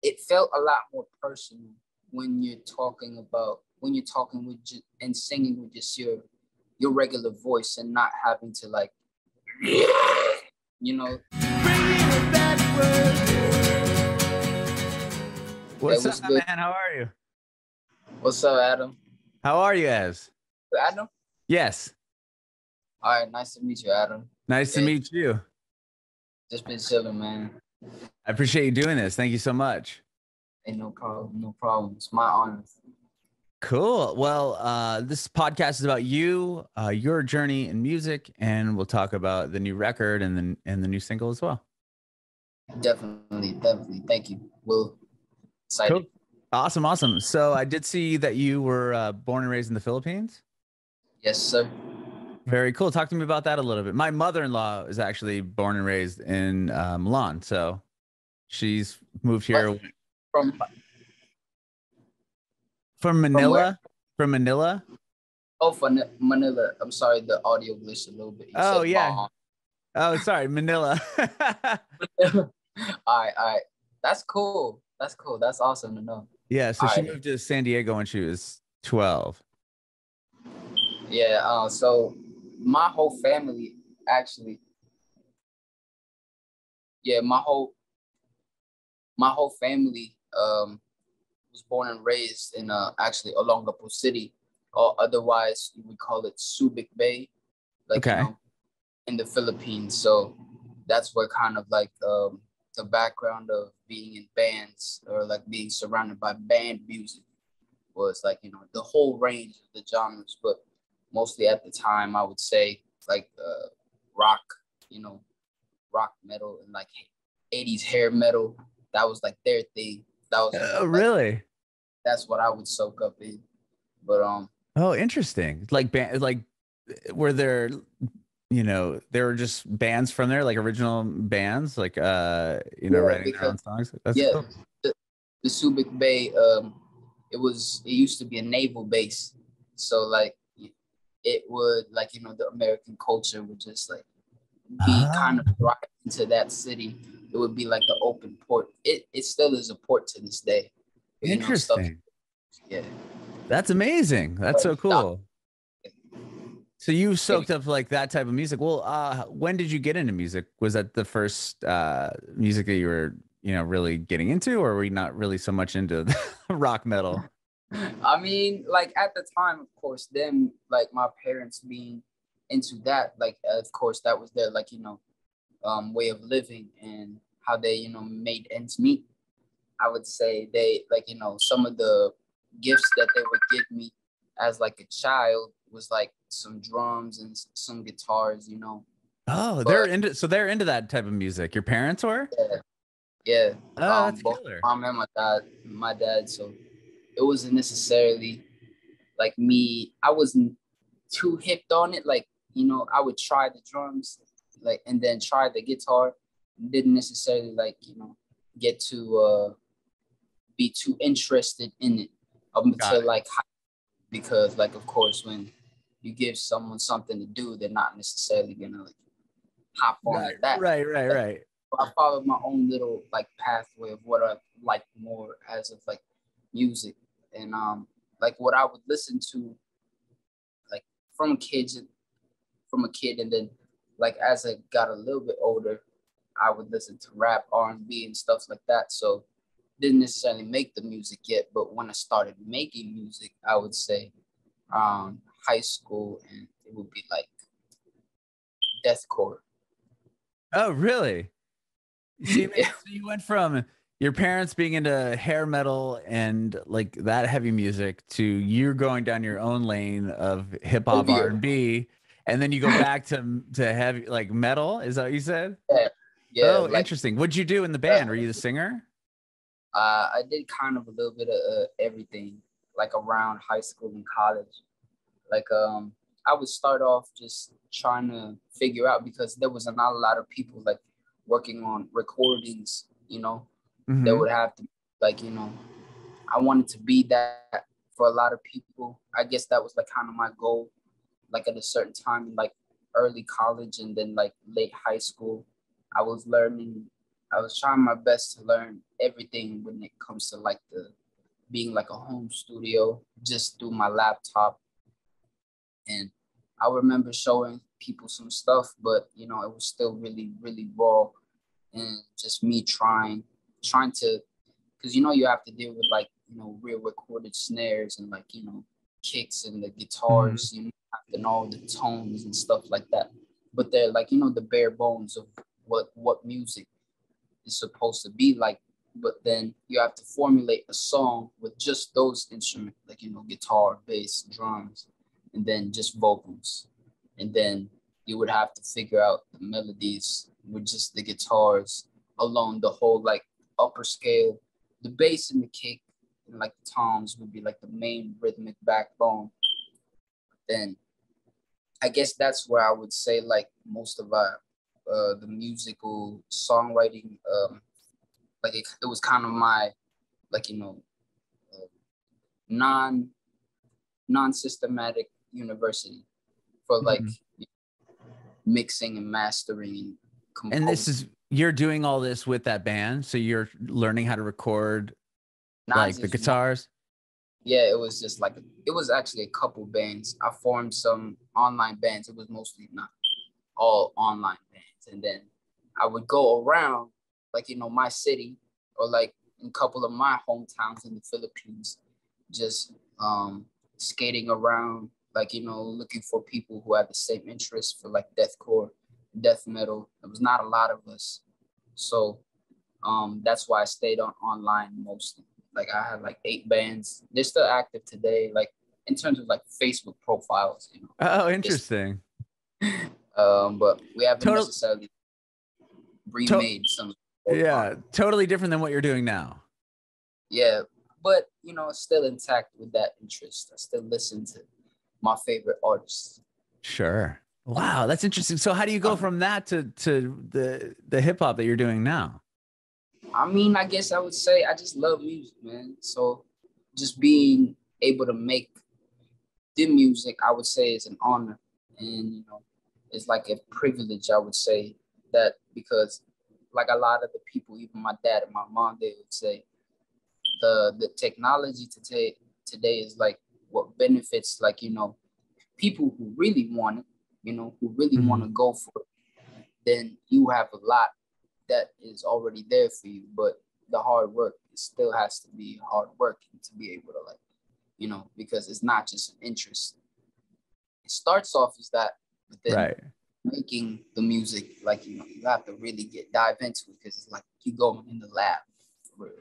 it felt a lot more personal when you're talking with and singing with just your regular voice and not having to like, you know. What's up, man? How are you? What's up, Adam? How are you, Az? Adam? Yes. All right, nice to meet you, Adam. Nice to meet you. Just been chilling, man. I appreciate you doing this. Thank you so much. Hey, no problem. No problem. It's my honor. Cool. Well, this podcast is about you, your journey in music, and we'll talk about the new record and the new single as well. Definitely. Thank you. Well, excited. Cool. Awesome. So I did see that you were born and raised in the Philippines. Yes, sir. Very cool. Talk to me about that a little bit. My mother-in-law is actually born and raised in Milan, so she's moved here from Manila. From Manila. Oh, from Manila. I'm sorry, the audio glitched a little bit. Oh yeah. Oh, sorry, Manila. All right. That's cool. That's awesome to know. Yeah. So she moved to San Diego when she was 12. Yeah. So my whole family actually. Yeah, my whole family was born and raised in actually Olongapo City, or otherwise we call it Subic Bay, like okay. You know, in the Philippines. So that's where kind of like the background of being in bands or like being surrounded by band music was like, you know, the whole range of the genres, but mostly at the time I would say like rock, you know, rock metal and like 80s hair metal. That was like their thing. That was like, really? That's what I would soak up in. But oh, interesting. Like were there, you know, there were just bands from there, like original bands, like you know, writing their own songs. That's cool. The Subic Bay, it used to be a naval base. So like it would like, you know, the American culture would just like be kind of right into that city. It would be like the open port. It still is a port to this day. Interesting. Yeah. That's amazing. That's so cool. So you soaked up like that type of music. Well, when did you get into music? Was that the first music that you were, you know, really getting into, or were you not really so much into rock metal? I mean, like at the time, of course, them like my parents being into that, like of course that was their like, you know, way of living and how they, you know, made ends meet. I would say they like, you know, some of the gifts that they would give me as like a child was like some drums and some guitars, you know. Oh, they're into that type of music. Your parents were? Yeah. Oh, that's both killer. Mom and my dad. So it wasn't necessarily like me. I wasn't too hipped on it. Like, you know, I would try the drums, like, and then try the guitar. Didn't necessarily like, you know, get to be too interested in it up until like, because like, of course, when you give someone something to do, they're not necessarily gonna like hop on that. Right. I followed my own little like pathway of what I like more as of like music, and like what I would listen to like from a kid, and then like as I got a little bit older, I would listen to rap, R&B, and stuff like that. So didn't necessarily make the music yet, but when I started making music, I would say high school, and it would be like deathcore. Oh, really? See, so you went from your parents being into hair metal and like that heavy music to you going down your own lane of hip hop, R&B, and then you go back to heavy like metal. Is that what you said? Yeah. Oh, like, interesting. What'd you do in the band? Were you the singer? I did kind of a little bit of everything, like around high school and college. Like I would start off just trying to figure out, because there was not a lot of people like working on recordings, you know. They would have to like, you know, I wanted to be that for a lot of people. I guess that was like kind of my goal, like at a certain time in like early college and then like late high school. I was learning I was trying my best to learn everything when it comes to like the being like a home studio just through my laptop. And I remember showing people some stuff, but you know, it was still really, really raw, and just me trying to, because you know, you have to deal with like, you know, real recorded snares and like, you know, kicks and the guitars, you know, have to know the tones and stuff like that. But they're like, you know, the bare bones of what music is supposed to be like. But then you have to formulate a song with just those instruments, like, you know, guitar, bass, drums, and then just vocals. And then you would have to figure out the melodies with just the guitars alone, the whole like upper scale, the bass and the kick, and like the toms would be like the main rhythmic backbone. Then I guess that's where I would say like most of our the musical songwriting, like it was kind of my, like, you know, uh, non systematic university for like Mm-hmm. mixing and mastering and composing. And this is, you're doing all this with that band, so you're learning how to record like the guitars. Yeah, it was just like it was actually a couple bands. I formed some online bands. It was mostly not all online bands, and then I would go around, like, you know, my city or like in a couple of my hometowns in the Philippines, just skating around, like, you know, looking for people who had the same interest for like deathcore, death metal. There was not a lot of us, so that's why I stayed on online mostly. Like I had like 8 bands. They're still active today, like in terms of like Facebook profiles, you know. Oh, interesting. But we haven't Total, necessarily to, remade some. yeah, totally different than what you're doing now. Yeah, but you know, still intact with that interest. I still listen to my favorite artists. Sure. Wow, that's interesting. So how do you go from that to the hip hop that you're doing now? I mean, I guess I would say I just love music, man. So just being able to make the music, I would say, is an honor. And, you know, it's like a privilege, I would say, that because like a lot of the people, even my dad and my mom, they would say the technology today is like what benefits, like, you know, people who really want it, you know, who really want to go for it. Then you have a lot that is already there for you, but the hard work, it still has to be hard work to be able to, like, you know, because it's not just an interest. It starts off as that, but then Right. making the music, like, you know, you have to really dive into it because it's like you go in the lab for real.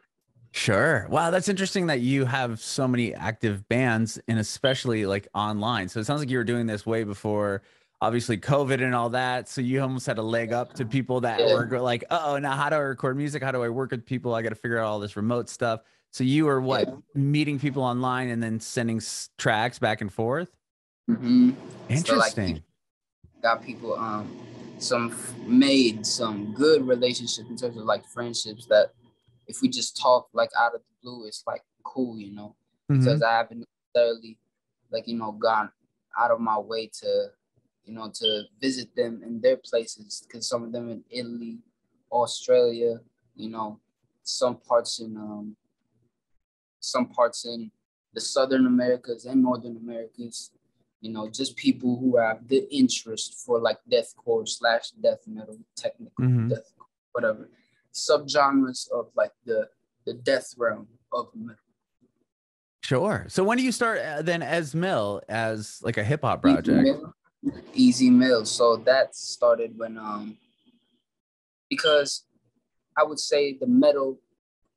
Sure. Wow, that's interesting that you have so many active bands and especially like online. So it sounds like you were doing this way before obviously COVID and all that. So you almost had a leg up to people that Yeah. were like, oh, now how do I record music? How do I work with people? I got to figure out all this remote stuff. So you were what, Yeah. meeting people online and then sending tracks back and forth? Mm-hmm. So like Interesting. got people made some good relationships in terms of like friendships that if we just talk like out of the blue, it's like cool, you know, Mm-hmm. because I haven't necessarily, like, you know, gone out of my way to, you know, to visit them in their places, because some of them in Italy, Australia, you know, some parts in the Southern Americas and Northern Americas, you know, just people who have the interest for like deathcore / death metal, technical Mm-hmm. death, whatever subgenres of like the death realm of metal. Sure. So when do you start then as Mill as like a hip hop Easy project? Mill. Easy Mill. So that started when because I would say the metal,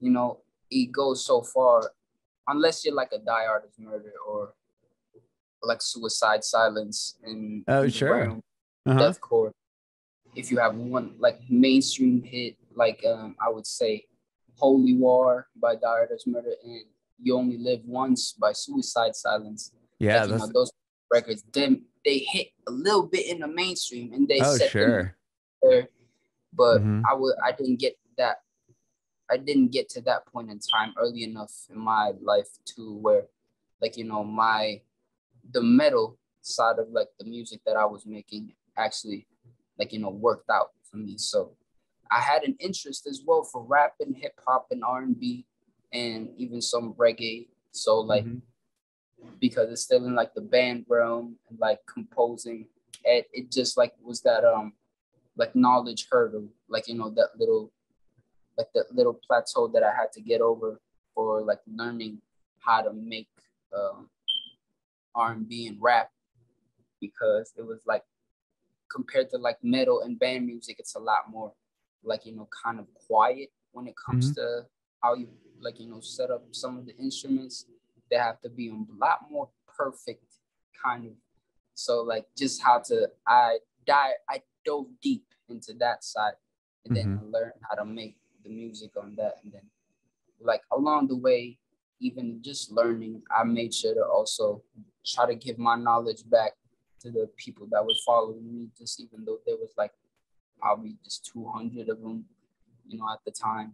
you know, it goes so far unless you're like a Die Artist Murder or like Suicide Silence Oh, in the sure. realm Uh-huh. deathcore. If you have one like mainstream hit, like I would say Holy War by Die Artist Murder and You Only Live Once by Suicide Silence, Yeah, like, you know, that's, those records, then they hit a little bit in the mainstream and they oh, set them sure. there. But Mm-hmm. I didn't get to that point in time early enough in my life to where, like, you know, the metal side of like the music that I was making actually, like, you know, worked out for me. So I had an interest as well for rap and hip hop and R&B and even some reggae. So like, because it's still in like the band realm and like composing, it just like was that like knowledge hurdle, like, you know, that little plateau that I had to get over for like learning how to make R&B and rap, because it was like, compared to like metal and band music, it's a lot more like, you know, kind of quiet when it comes to how you like, you know, set up some of the instruments. They have to be a lot more perfect kind of. So like just how to, I dove deep into that side, and then I learned how to make the music on that. And then like along the way, even just learning, I made sure to also try to give my knowledge back to the people that were following me, just even though there was like probably just 200 of them, you know, at the time.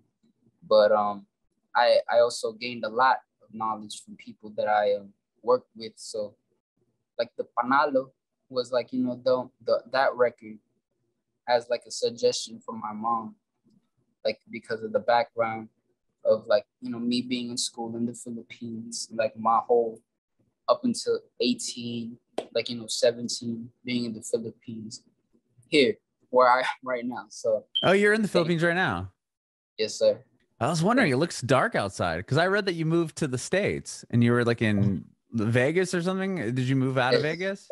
But I also gained a lot of knowledge from people that I worked with. So like the Panalo was like, you know, that record has like a suggestion from my mom, like because of the background of like, you know, me being in school in the Philippines, like my whole up until 18, like, you know, 17, being in the Philippines, here where I am right now. So oh, you're in the Philippines right now? yes, sir. I was wondering, it looks dark outside because I read that you moved to the States and you were like in Vegas or something. Did you move out of Vegas?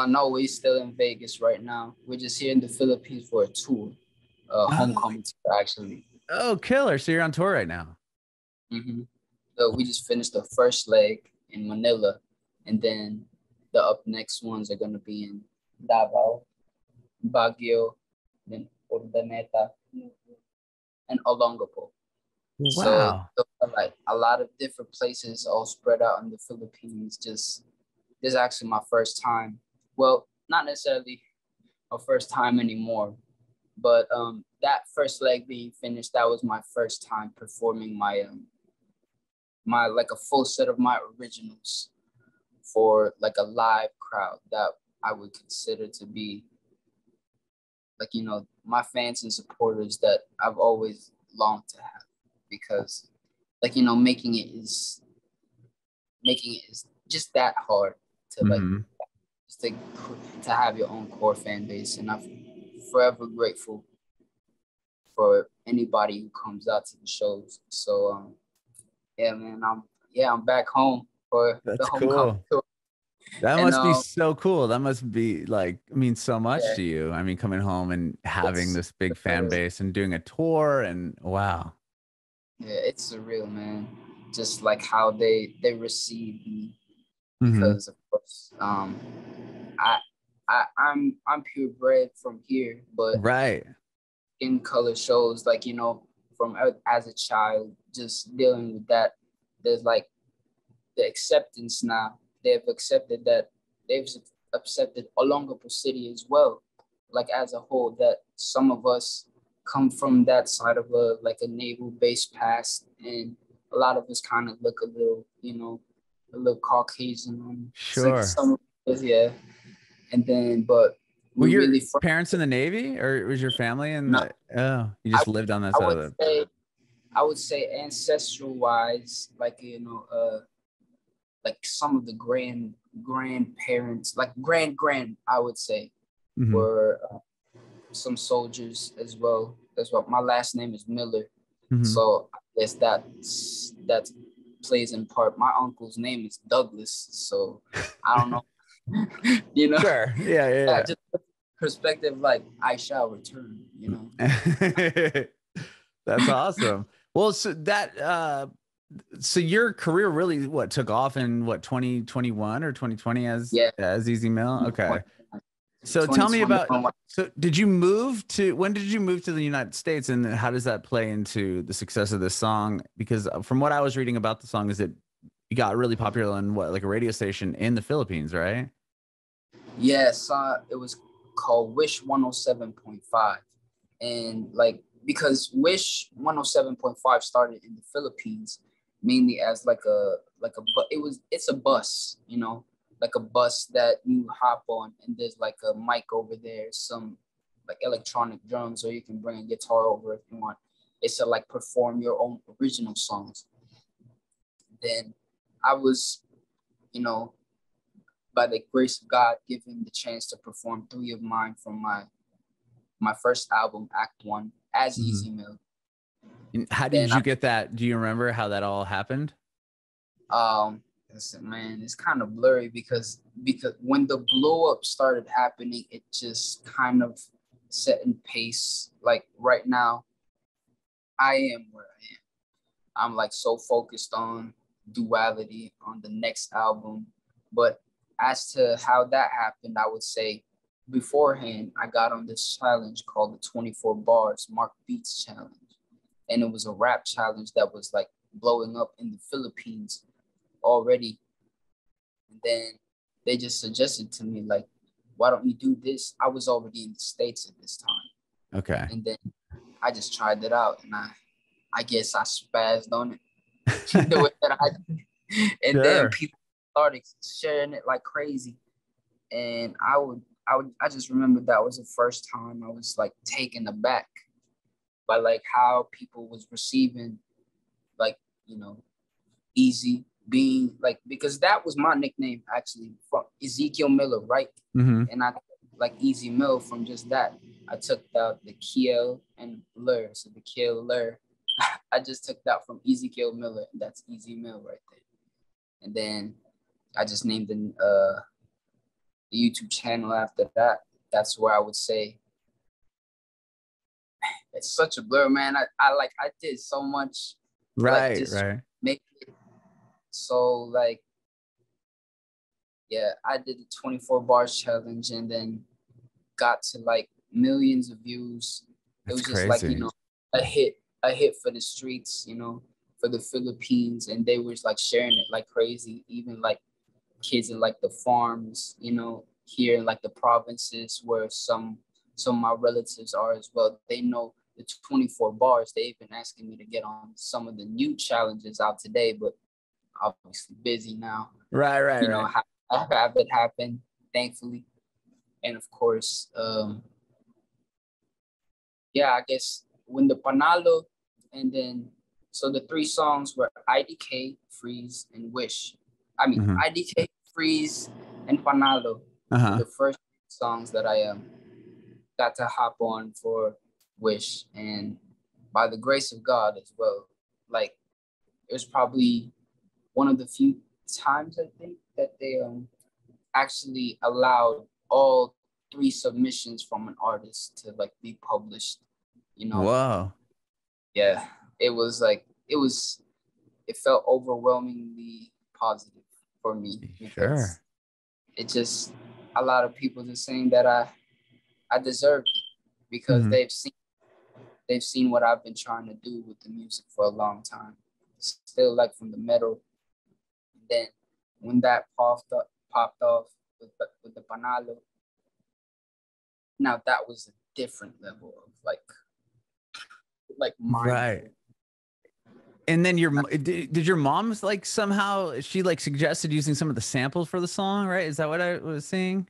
No, we're still in Vegas right now. We're just here in the Philippines for a tour, homecoming tour, actually. Oh, killer. So you're on tour right now. So we just finished the first leg in Manila, and then the up next ones are gonna be in Davao, Baguio, then Urdaneta, and Olongapo. Wow. So like a lot of different places all spread out in the Philippines. Just this is actually my first time. Well, not necessarily my first time anymore, but that first leg being finished, that was my first time performing my like a full set of my originals for like a live crowd that I would consider to be like, you know, my fans and supporters that I've always longed to have, because like, you know, making it is just that hard to like just to have your own core fan base. And I'm forever grateful for anybody who comes out to the shows. So yeah, man, I'm back home for the homecoming tour. That must be so cool. That must be like, I mean, so much to you. I mean, coming home and having this big fan base and doing a tour, and wow. Yeah, it's surreal, man. Just like how they received me, because of course, I'm purebred from here, but right, skin color shows, like, you know, from as a child, just dealing with that. There's like the acceptance now. They've accepted Olongapo City as well, like as a whole, that some of us come from that side of a naval base past, and a lot of us kind of look a little, you know, a little Caucasian. Sure. Like some of us, yeah. And then, but were your really parents in the Navy, or was your family in no, you just lived on that side of the... I would say ancestral wise, like, you know, like some of the grandparents, like grand, I would say, were some soldiers as well. That's what my last name is Miller. So I guess that plays in part. My uncle's name is Douglas, so I don't know. You know, sure, yeah. Just perspective, like I shall return. You know, that's awesome. Well, so that so your career really took off in 2021 or 2020 as Easy Mill? Okay. So tell me about, so when did you move to the United States, and how does that play into the success of this song? Because from what I was reading about the song is that it got really popular on like a radio station in the Philippines, right? Yes, it was called Wish 107.5. And like, because Wish 107.5 started in the Philippines mainly as it's a bus, you know, like a bus that you hop on, and there's like a mic over there, some like electronic drums, or you can bring a guitar over if you want. It's to like perform your own original songs. Then I was, you know, by the grace of God, given the chance to perform 3 of mine from my first album, Act One, as Easy Mill. And how did you get that? Do you remember how that all happened? Listen, man, it's kind of blurry because when the blow up started happening, it just kind of set in pace. Like right now, I am where I am. I'm like so focused on Duality, on the next album. But as to how that happened, I would say beforehand, I got on this challenge called the 24 Bars Mark Beats Challenge. And it was a rap challenge that was like blowing up in the Philippines already. And then they just suggested to me, like, why don't you do this? I was already in the States at this time. Okay. And then I just tried it out, and I guess I spazzed on it. The way that I did. And then people started sharing it like crazy. And I just remember that was the first time I was like taken aback by like how people was receiving, like, you know, Easy being like, because that was my nickname actually, from Ezekiel Miller, right? And I like Easy Mill from just that. I took out the Kiel and Lur, so the Kiel Lur. I just took that from Ezekiel Miller, and that's Easy Mill right there. And then I just named the YouTube channel after that. That's where I would say it's such a blur, man. I did so much, right, like, right. Make it so like, yeah, I did the 24 bars challenge and then got to like millions of views. That's it was just crazy. like, you know, a hit for the streets, you know, for the Philippines, and they was like sharing it like crazy. Even like kids in like the farms, you know, here in like the provinces where some of my relatives are as well. They know the 24 bars. They've been asking me to get on some of the new challenges out today, but obviously busy now. Right. You know, I have it happen, thankfully. And of course, yeah, I guess when the Panalo, and then, so the 3 songs were IDK, Freeze, and Wish. I mean, IDK, Freeze, and Panalo were the first songs that I got to hop on for Wish. And by the grace of God as well, like, it was probably one of the few times, I think, that they actually allowed all 3 submissions from an artist to like be published, you know. Wow. Yeah, it was like, it felt overwhelmingly positive for me, because it just, a lot of people just saying that I deserved it, because they've seen what I've been trying to do with the music for a long time, still like from the metal. And then when that popped off with the Panalo, now that was a different level of like mind. Right. And then did your mom's like somehow, she like suggested using some of the samples for the song, right? Is that what I was seeing?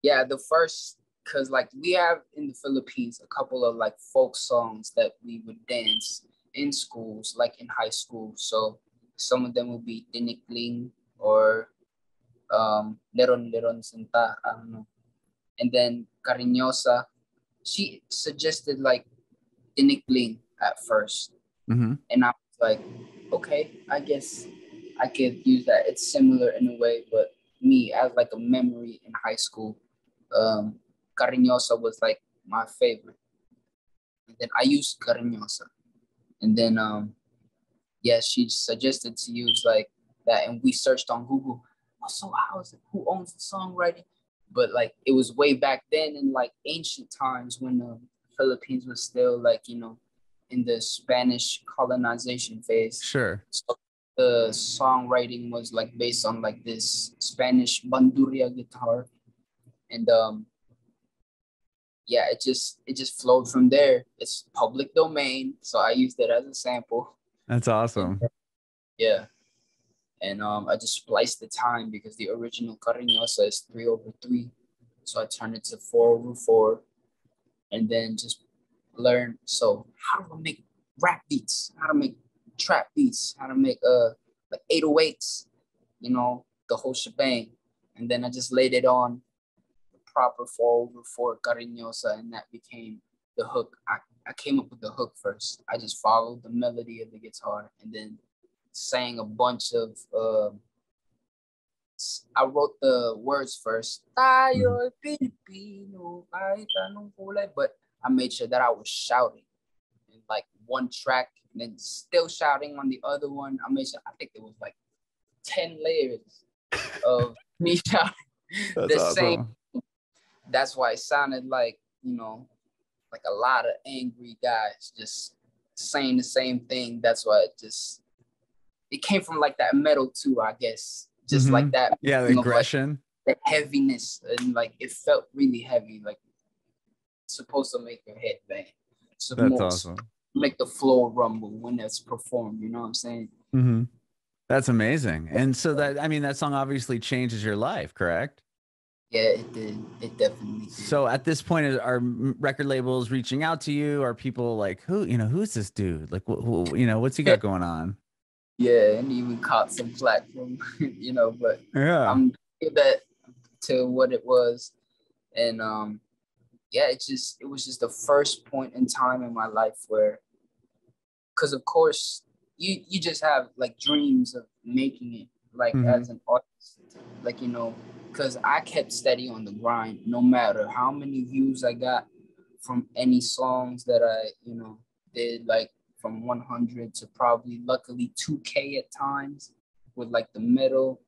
Yeah, the first, because like we have in the Philippines a couple of like folk songs that we would dance in schools, like in high school. So some of them would be Tinikling or Leron Leron Sinta, I don't know. And then Cariñosa, she suggested like Tinikling at first. And I was like, okay, I guess I could use that. It's similar in a way, but me, as like a memory in high school, Cariñosa was like my favorite. And then I used Cariñosa. And then, yeah, she suggested to use like that. And we searched on Google. Oh, so how is it? Who owns the songwriting? But like, it was way back then in like ancient times when the Philippines was still like, you know, in the Spanish colonization phase. Sure. So the songwriting was like based on like this Spanish banduria guitar. And yeah, it just flowed from there. It's public domain, so I used it as a sample. That's awesome. And, yeah. And I just spliced the time, because the original Cariñosa is 3/3. So I turned it to 4/4. and then just learn. So how to make rap beats, how to make trap beats, how to make like 808s, you know, the whole shebang. And then I just laid it on the proper 4/4 cariñosa, and that became the hook. I came up with the hook first. I just followed the melody of the guitar and then sang a bunch of I wrote the words first. Tayo Pilipino, kahit anong kulay, but I made sure that I was shouting in like one track and then still shouting on the other one. I made sure, I think there was like 10 layers of me shouting That's the awesome. same. That's why it sounded like, you know, like a lot of angry guys just saying the same thing. That's why it came from like that metal too, I guess. Just like that. Yeah, the aggression. Like, the heaviness, and like it felt really heavy, like it's supposed to make your head bang. So that's awesome. Make the floor rumble when it's performed, you know what I'm saying? Mm-hmm. That's amazing. And so that, I mean, that song obviously changes your life, correct? Yeah, it did. It definitely did. So at this point, are record labels reaching out to you? Are people like, who's this dude? Like, what's he got going on? Yeah, and even caught some flack from, but yeah, I'm give that to what it was. And yeah, it was just the first point in time in my life where, because of course you just have like dreams of making it, like as an artist, like, because I kept steady on the grind, no matter how many views I got from any songs that I, did, like from 100 to probably luckily 2K at times with like the metal.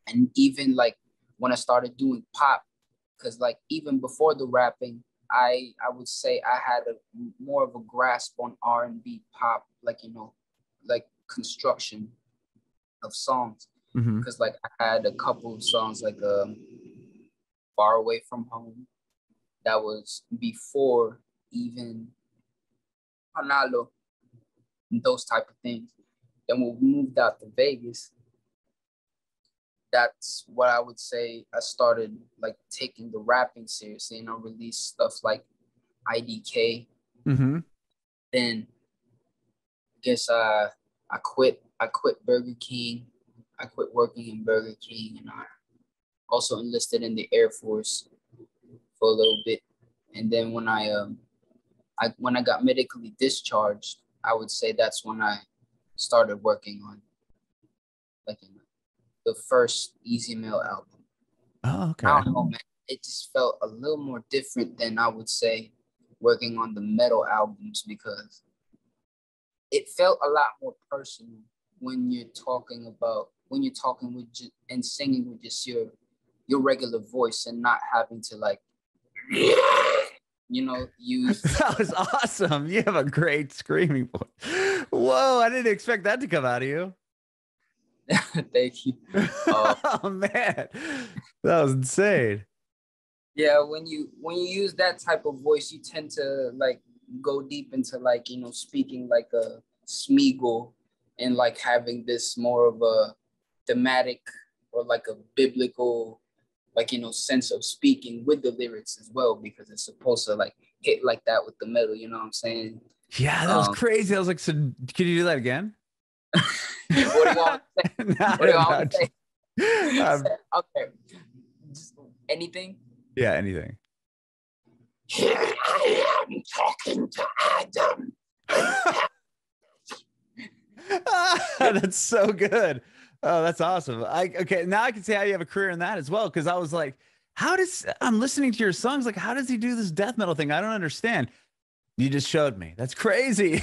And even like when I started doing pop, because like even before the rapping, I would say I had more of a grasp on R&B pop, like, like construction of songs. Because like I had a couple of songs like Far Away From Home, that was before even Panalo, and those type of things. Then when we moved out to Vegas, that's what I would say I started like taking the rapping seriously, and I released stuff like IDK. Then I guess I quit Burger King. I quit working in Burger King, and I also enlisted in the Air Force for a little bit. And then when when I got medically discharged, I would say that's when I started working on like the first Easy Mail album. Oh, okay. I don't know, man. It just felt a little more different than I would say working on the metal albums, because it felt a lot more personal when you're talking with and singing with just your regular voice and not having to like use. That was awesome. You have a great screaming voice. Whoa, I didn't expect that to come out of you. Thank you. Oh man, that was insane. Yeah, when you use that type of voice, you tend to like go deep into like, speaking like a Smeagol, and like having this more of a thematic or like a biblical, like, sense of speaking with the lyrics as well, because it's supposed to like hit like that with the metal, you know what I'm saying? Yeah, that was crazy. I was like, so could you do that again? What do you want to say? What do you want to say? Okay. Just anything? Yeah, anything. Here I am talking to Adam. That's so good. Oh, that's awesome. Okay, now I can see how you have a career in that as well. Because I was like, I'm listening to your songs, like, how does he do this death metal thing? I don't understand. You just showed me. That's crazy.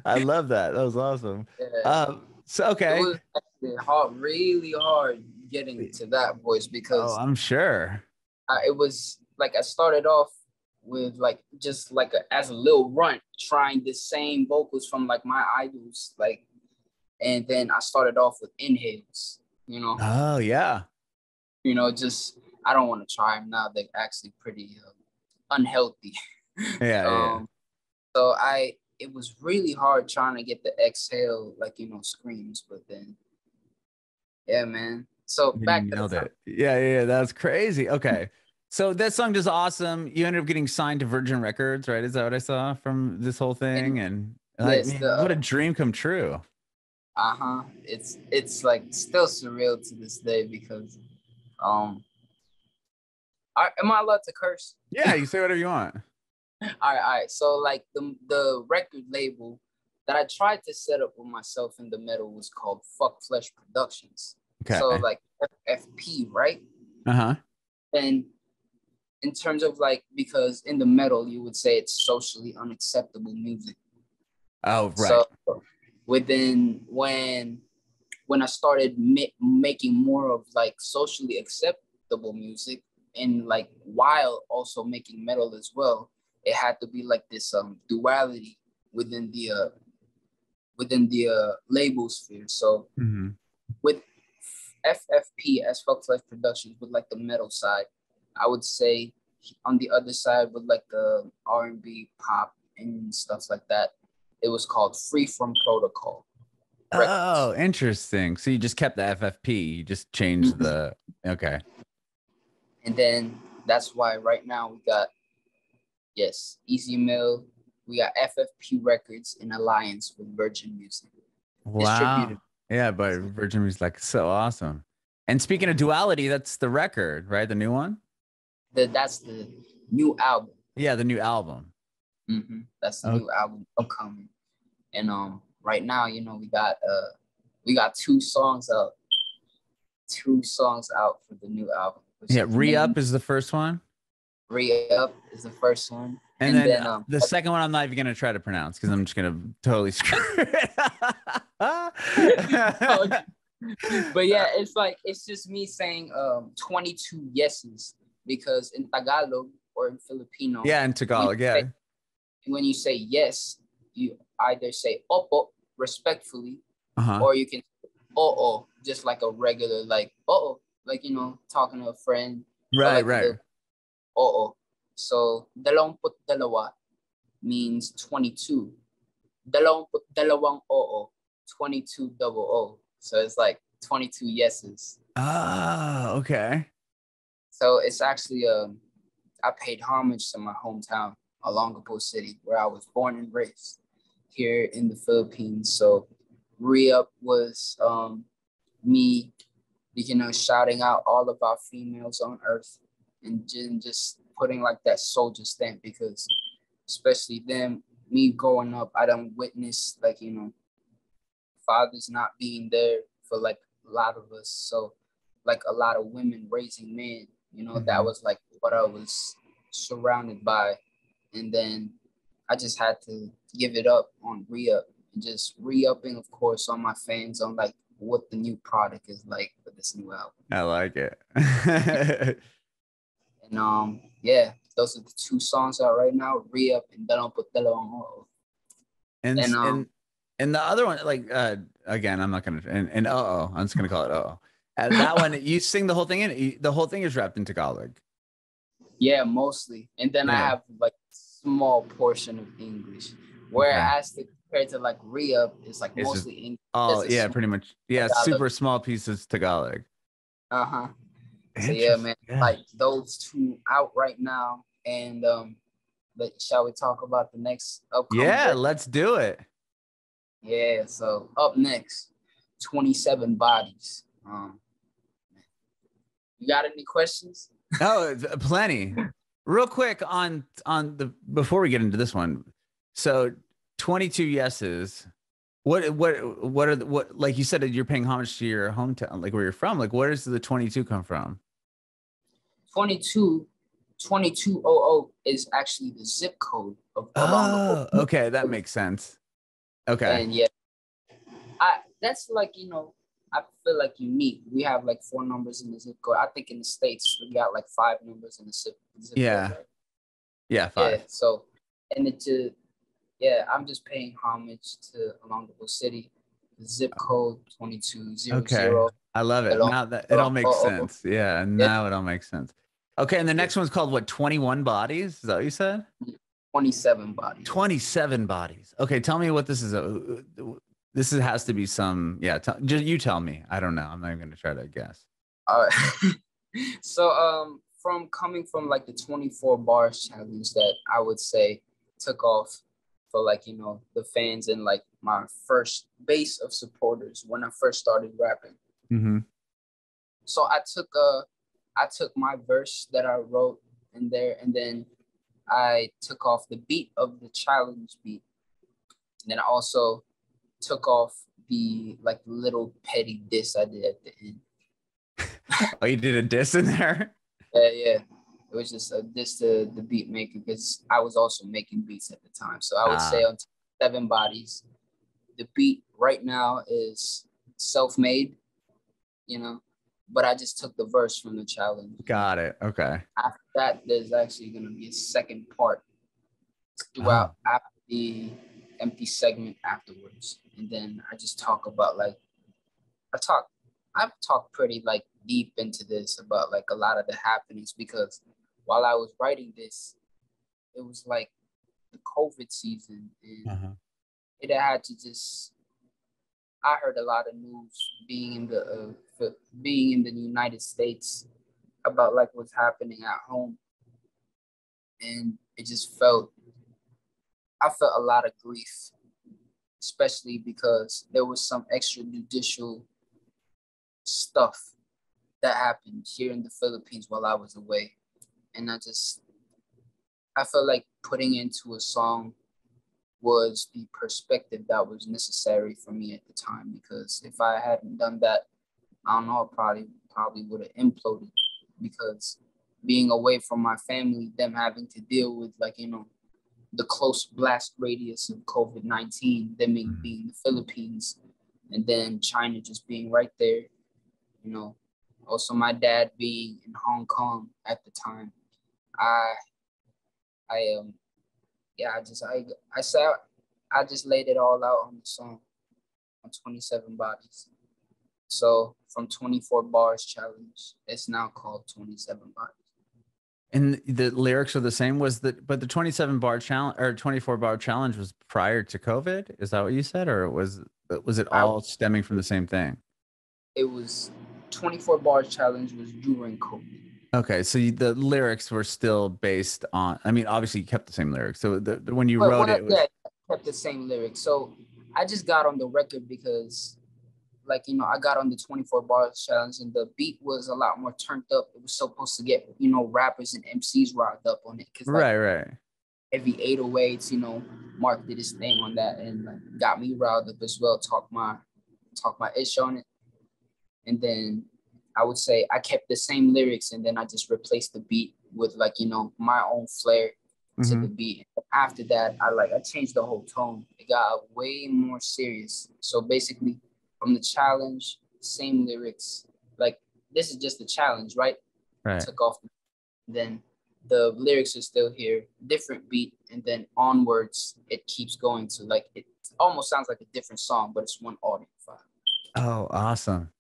I love that. That was awesome. Yeah. So okay. It was actually really hard getting to that voice, because I'm sure it was like I started off with like just like as a little runt trying the same vocals from like my idols, like, and then I started off with inhales, Oh yeah. Just I don't want to try them now. They're actually pretty unhealthy. Yeah. So it was really hard trying to get the exhale, like, screams, but then, yeah, man. So back to nailed it. Yeah. That's crazy. Okay. So that song is awesome. You ended up getting signed to Virgin Records, right? Is that what I saw from this whole thing? And like, Yes, man, what a dream come true. it's like still surreal to this day because am I allowed to curse? Yeah, you say whatever you want. All right. So like the record label that I tried to set up with myself in the metal was called Fuck Flesh Productions. Okay. So like FFP, right? Uh-huh. And in terms of like, because in the metal you would say it's socially unacceptable music. Oh, right. So within when I started making more of like socially acceptable music and like while also making metal as well, it had to be like this duality within the label sphere. So with FFP as Fuck Flesh Productions with like the metal side, I would say on the other side with like the R&B, pop and stuff like that, it was called Free From Protocol Records. Oh, interesting. So you just kept the FFP, you just changed the okay. And then that's why right now we got Easy Mill, we got FFP Records in alliance with Virgin Music. Wow. Yeah, but Virgin Music, like, so awesome. And speaking of Duality, that's the record, right? The new one? That's the new album. Yeah, the new album. That's the new album upcoming. And right now, you know, we got two songs out for the new album. Yeah, Re-Up is the first one. Re-Up is the first one. And then the second one I'm not even gonna try to pronounce because I'm just gonna totally screw it. But yeah, it's just me saying 22 yeses because in Tagalog or in Filipino. Yeah, in Tagalog, when you say yes, you either say opo respectfully, or you can oo just like a regular like like, you know, talking to a friend. Right, like right. Oo. So Dalawampu't Dalawa means 22. Dalawampu't Dalawang OO, 22 double O. So it's like 22 yeses. Ah, okay. So it's actually I paid homage to my hometown, Olongapo City, where I was born and raised here in the Philippines. So Re-Up was me, you know, shouting out all of our females on earth and just putting like that soldier stamp, because especially them, me growing up, I don't witness like, you know, fathers not being there for like a lot of us. So like a lot of women raising men, you know, that was like what I was surrounded by. And then I just had to give it up on Re-Up and just re-upping, of course, on my fans on like what the new product is like for this new album. I like it. And yeah, those are the two songs out right now, Re-Up and Dalawampu't Dalawang OO. And the other one, like again, I'm not gonna and I'm just gonna call it that one, you sing the whole thing in, the whole thing is wrapped in Tagalog. Yeah, mostly. And then I have like small portion of English. Whereas compared to like Re-Up, it's like it's mostly English. Oh yeah, pretty much. Yeah, Tagalog. Super small pieces Tagalog. So yeah, man, like those two out right now. And shall we talk about the next upcoming? Yeah, record? Let's do it. Yeah, so up next, 27 Bodies. You got any questions? Oh, plenty. Real quick on the before we get into this one. So 22 yeses. What are what like you said, you're paying homage to your hometown, like where you're from. Like where does the 22 come from? 2200 is actually the zip code of Olongapo. Oh, okay, that makes sense. Okay. And yeah, that's like, you know, I feel like unique. We have like 4 numbers in the zip code. I think in the States we got like 5 numbers in the zip code. Right? Yeah, 5. Yeah, so and I'm just paying homage to Olongapo City, the zip code 2200. Okay, I love it. Now that it all makes sense. Yeah, now it all makes sense. Okay, and the next one's called what? 21 Bodies? Is that what you said? 27 Bodies. 27 Bodies. Okay, tell me what this is. This has to be some. Yeah, you tell me. I don't know. I'm not even going to try to guess. All right. So from coming from like the 24 bars challenge that I would say took off for like, you know, the fans and like my first base of supporters when I first started rapping. Mm-hmm. So I took my verse that I wrote in there, and then I took off the beat of the challenge beat. And then I also took off the like little petty diss I did at the end. Oh, you did a diss in there? Yeah. It was just a diss to the beat maker because I was also making beats at the time. So I would say on 7 Bodies, the beat right now is self-made, you know, but I just took the verse from the challenge. Got it. Okay. After that, there's actually going to be a second part throughout after the empty segment afterwards. And then I just talk about like, I've talked pretty like deep into this about like a lot of the happenings, because while I was writing this, it was like the COVID season, and it had to just, I heard a lot of news being in the United States about like what's happening at home, and it just I felt a lot of grief, especially because there was some extrajudicial stuff that happened here in the Philippines while I was away, and I felt like putting into a song was the perspective that was necessary for me at the time, because if I hadn't done that, I don't know, I probably would have imploded, because being away from my family, them having to deal with like, you know, the close blast radius of COVID-19, them being in the Philippines, and then China just being right there, you know. Also my dad being in Hong Kong at the time. I just laid it all out on the song on 27 Bodies. So from 24 bars challenge, it's now called 27 Bodies. And the lyrics are the same. But the 27 bar challenge or 24 bar challenge was prior to COVID? Is that what you said, or was it all stemming from the same thing? It was 24 bar challenge was during COVID. Okay, so the lyrics were still based on, I mean, obviously you kept the same lyrics. So when you wrote it, yeah, I kept the same lyrics. So I just got on the record because, like, you know, I got on the 24 bars challenge and the beat was a lot more turned up. It was supposed to get, you know, rappers and MCs riled up on it. Cause like, right. Every 808s, you know, Mark did his thing on that and like, got me riled up as well. Talk my ish on it. And then I would say I kept the same lyrics, and then I just replaced the beat with like, you know, my own flair to the beat. After that, I changed the whole tone. It got way more serious. So basically from the challenge, same lyrics. Like, this is just the challenge, right? Right. Took off. Then the lyrics are still here, different beat, and then onwards it keeps going to like, it almost sounds like a different song, but it's one audio file. Oh, awesome.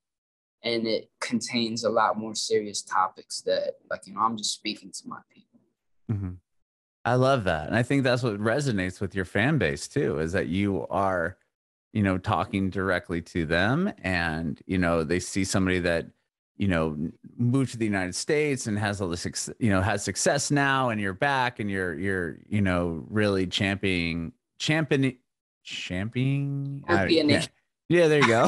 And it contains a lot more serious topics that, like, you know, I'm just speaking to my people. I love that. And I think that's what resonates with your fan base too, is that you are, you know, talking directly to them, and, you know, they see somebody that, you know, moved to the United States and has all this, you know, has success now, and you're back and you're, you know, really championing. Yeah, there you go.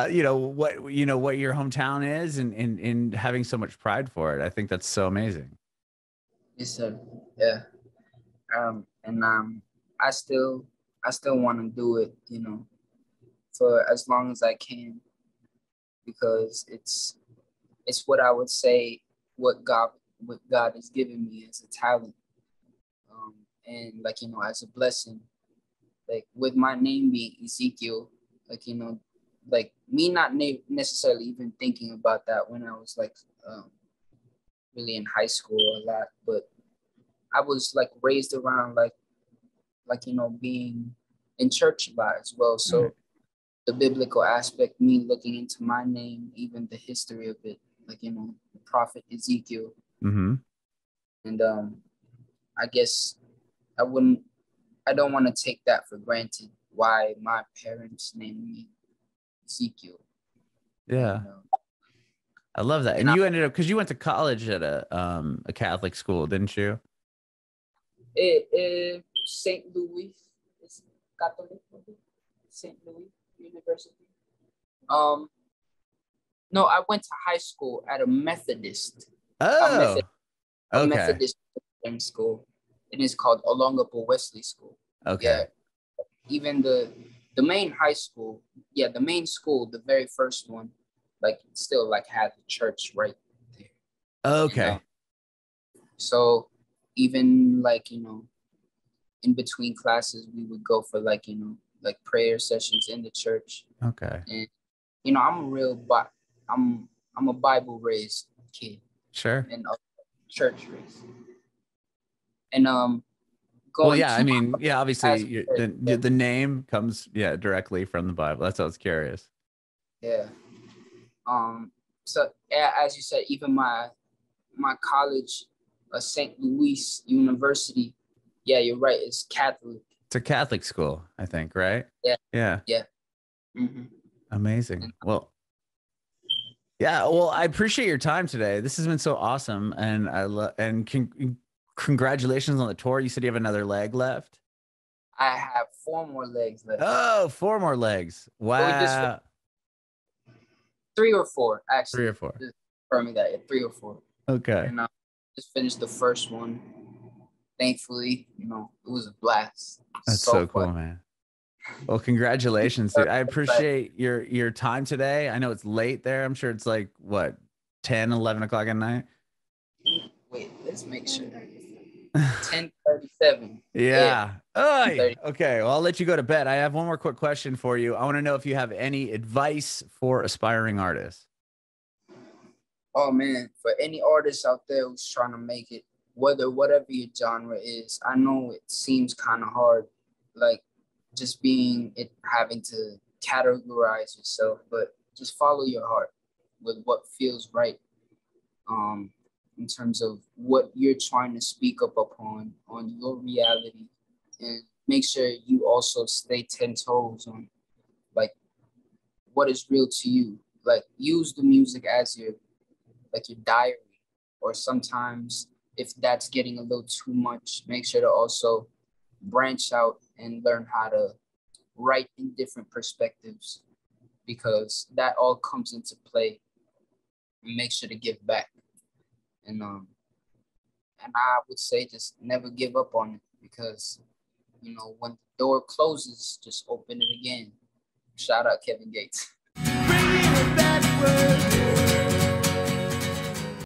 You know what your hometown is, and having so much pride for it. I think that's so amazing. Yes, sir. Yeah. I still want to do it, you know, for as long as I can, because it's what I would say what God has given me as a talent, and like, you know, as a blessing. Like, with my name being Ezekiel, like, you know, like me not necessarily even thinking about that when I was like really in high school a lot, but I was like raised around like you know, being in church a lot as well. So the biblical aspect, me looking into my name, even the history of it, like, you know, the prophet Ezekiel. And I guess I don't want to take that for granted, why my parents named me Ezekiel. Yeah. You know? I love that. And you ended up, because you went to college at a Catholic school, didn't you? St. Louis, it's Catholic, St. Louis University. No, I went to high school at a Methodist. Oh, a okay. Methodist school. It is called Olongapo Wesley School. Okay. Yeah. Even the main high school, the main school, the very first one, like still like had the church right there. Okay. And, so even like, in between classes, we would go for like, like prayer sessions in the church. Okay. And I'm a Bible raised kid. Sure. And church raised. And obviously the name comes directly from the Bible. That's why I was curious. Yeah. So as you said, even my college, St. Louis University, you're right, it's Catholic. It's a Catholic school, I think, right? Yeah. Mm-hmm. Amazing. Well, I appreciate your time today. This has been so awesome, and congratulations on the tour. You said you have another leg left. I have 4 more legs left. Oh, 4 more legs. Wow. 3 or 4, actually. 3 or 4. Just confirming that, 3 or 4. Okay. And I just finished the first one. Thankfully, it was a blast. That's so cool, man. Well, congratulations, dude. I appreciate your time today. I know it's late there. I'm sure it's like, what, 10, 11 o'clock at night? Wait, let's make sure. 10:37. Yeah. Okay. Well, I'll let you go to bed. I have one more quick question for you. I want to know if you have any advice for aspiring artists. Oh, man. For any artist out there who's trying to make it, whatever your genre is, I know it seems kind of hard, like just having to categorize yourself, but just follow your heart with what feels right. In terms of what you're trying to speak up upon on your reality, and make sure you also stay 10 toes on like what is real to you. Like use the music as your diary, or sometimes if that's getting a little too much, make sure to also branch out and learn how to write in different perspectives, because that all comes into play. And make sure to give back. And I would say just never give up on it, because, when the door closes, just open it again. Shout out Kevin Gates. Bring it backward.